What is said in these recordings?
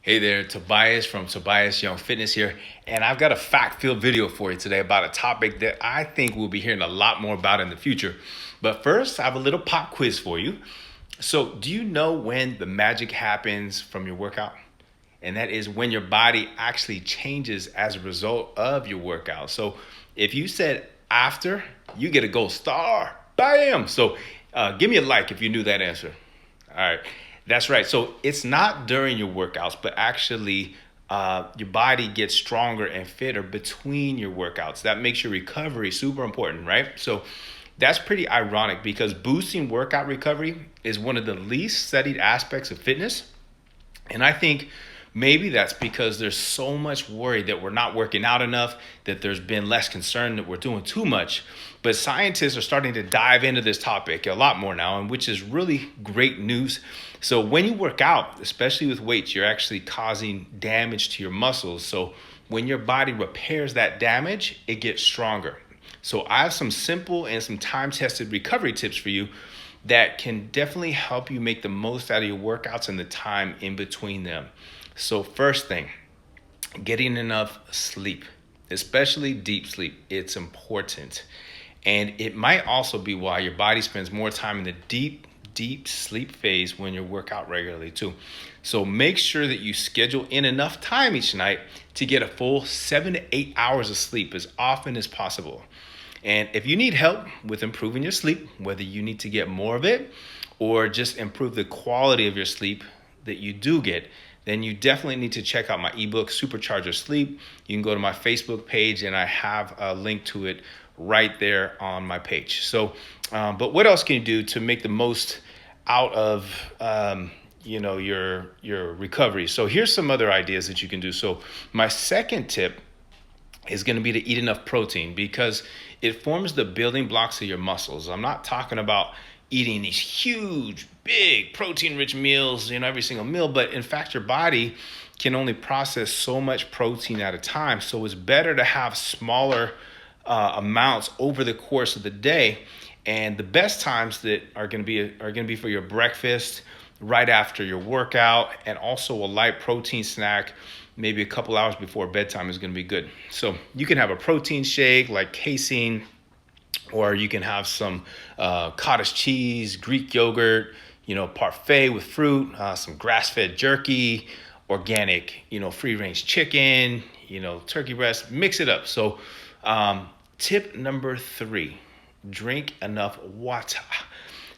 Hey there, Tobias from Tobias Young Fitness here, and I've got a fact-filled video for you today about a topic that I think we'll be hearing a lot more about in the future. But first, I have a little pop quiz for you. So, do you know when the magic happens from your workout? And that is when your body actually changes as a result of your workout. So, if you said after, you get a gold star. Bam! So, give me a like if you knew that answer. All right. That's right. So it's not during your workouts, but actually your body gets stronger and fitter between your workouts. That makes your recovery super important, right? So that's pretty ironic because boosting workout recovery is one of the least studied aspects of fitness. And I think maybe that's because there's so much worry that we're not working out enough, that there's been less concern that we're doing too much. But scientists are starting to dive into this topic a lot more now, and which is really great news. So when you work out, especially with weights, you're actually causing damage to your muscles. So when your body repairs that damage, it gets stronger. So I have some simple and some time-tested recovery tips for you that can definitely help you make the most out of your workouts and the time in between them. So first thing, getting enough sleep, especially deep sleep, it's important. And it might also be why your body spends more time in the deep sleep phase when you work out regularly too. So make sure that you schedule in enough time each night to get a full 7 to 8 hours of sleep as often as possible. And if you need help with improving your sleep, whether you need to get more of it or just improve the quality of your sleep that you do get, then you definitely need to check out my ebook, Supercharge Your Sleep. You can go to my Facebook page and I have a link to it right there on my page. So, but what else can you do to make the most out of your recovery? So here's some other ideas that you can do. So my second tip is going to be to eat enough protein because it forms the building blocks of your muscles. I'm not talking about eating these huge, big protein-rich meals, every single meal, but in fact, your body can only process so much protein at a time. So it's better to have smaller amounts over the course of the day. And the best times that are going to be for your breakfast, right after your workout, and also a light protein snack maybe a couple hours before bedtime is going to be good. So you can have a protein shake like casein, or you can have some cottage cheese, Greek yogurt, parfait with fruit, some grass-fed jerky, organic, free-range chicken, turkey breast, mix it up. So tip number 3, drink enough water.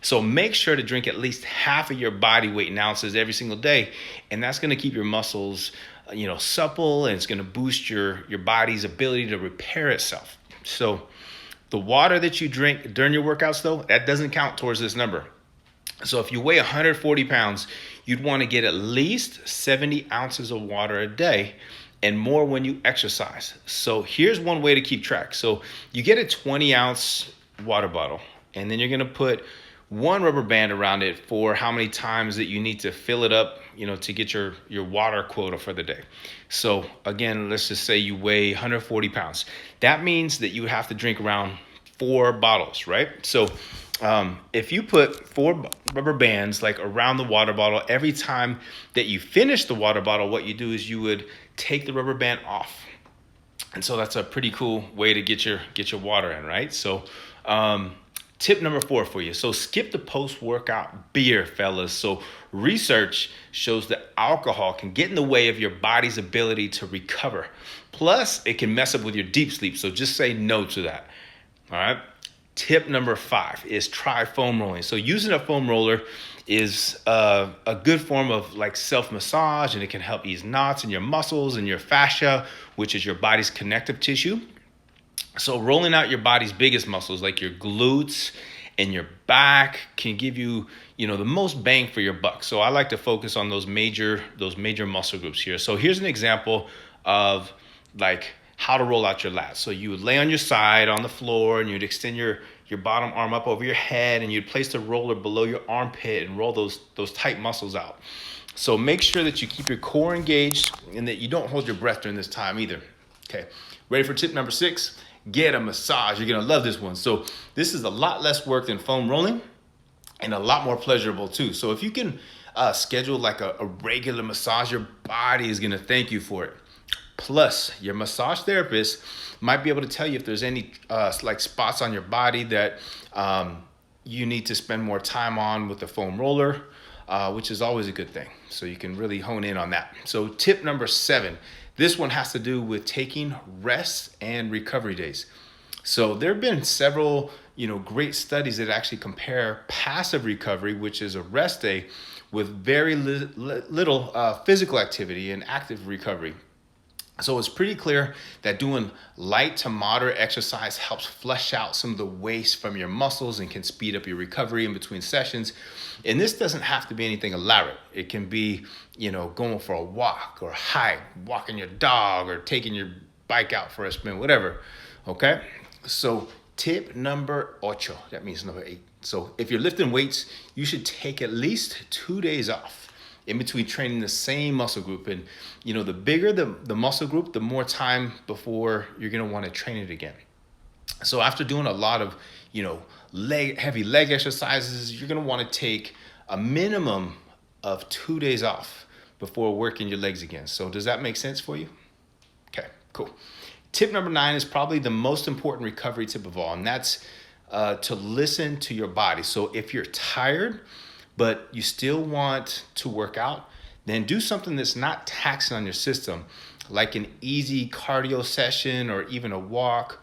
So make sure to drink at least half of your body weight in ounces every single day. And that's going to keep your muscles, supple, and it's going to boost your body's ability to repair itself. So the water that you drink during your workouts, though, that doesn't count towards this number. So if you weigh 140 pounds, you'd want to get at least 70 ounces of water a day and more when you exercise. So here's one way to keep track. So you get a 20-ounce water bottle, and then you're going to put one rubber band around it for how many times that you need to fill it up, to get your water quota for the day. So again, let's just say you weigh 140 pounds. That means that you have to drink around 4 bottles, right? So if you put 4 rubber bands like around the water bottle, every time that you finish the water bottle, what you do is you would take the rubber band off. And so that's a pretty cool way to get your water in, right? So tip number 4 for you. So skip the post-workout beer, fellas. So research shows that alcohol can get in the way of your body's ability to recover. Plus, it can mess up with your deep sleep. So just say no to that. All right. Tip number 5 is try foam rolling. So using a foam roller is a good form of like self-massage, and it can help ease knots in your muscles and your fascia, which is your body's connective tissue. So rolling out your body's biggest muscles like your glutes and your back can give you, the most bang for your buck. So I like to focus on those major muscle groups here. So here's an example of like how to roll out your lats. So you would lay on your side on the floor and you'd extend your bottom arm up over your head, and you'd place the roller below your armpit and roll those tight muscles out. So make sure that you keep your core engaged and that you don't hold your breath during this time either. Okay, ready for tip number 6? Get a massage. You're going to love this one. So this is a lot less work than foam rolling and a lot more pleasurable too. So if you can schedule like a regular massage, your body is going to thank you for it. Plus, your massage therapist might be able to tell you if there's any like spots on your body that you need to spend more time on with the foam roller, which is always a good thing. So you can really hone in on that. So tip number 7, this one has to do with taking rest and recovery days. So there have been several, great studies that actually compare passive recovery, which is a rest day, with very little physical activity and active recovery. So it's pretty clear that doing light to moderate exercise helps flush out some of the waste from your muscles and can speed up your recovery in between sessions. And this doesn't have to be anything elaborate. It can be, going for a walk or hike, walking your dog, or taking your bike out for a spin, whatever. Okay? So tip number 8, that means number 8. So if you're lifting weights, you should take at least 2 days off in between training the same muscle group. And the bigger the muscle group, the more time before you're going to want to train it again. So after doing a lot of heavy leg exercises, you're going to want to take a minimum of 2 days off before working your legs again. So does that make sense for you? Okay, cool. Tip number 9 is probably the most important recovery tip of all, and that's to listen to your body. So if you're tired but you still want to work out, then do something that's not taxing on your system, like an easy cardio session or even a walk.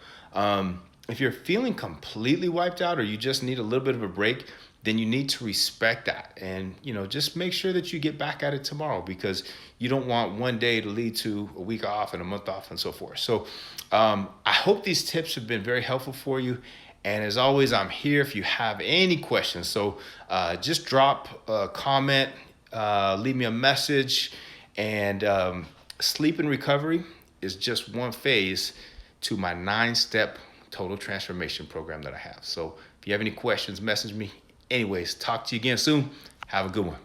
If you're feeling completely wiped out or you just need a little bit of a break, then you need to respect that. And, just make sure that you get back at it tomorrow, because you don't want one day to lead to a week off and a month off and so forth. So I hope these tips have been very helpful for you. And as always, I'm here if you have any questions. So just drop a comment, leave me a message. And sleep and recovery is just one phase to my 9-step total transformation program that I have. So if you have any questions, message me. Anyways, talk to you again soon. Have a good one.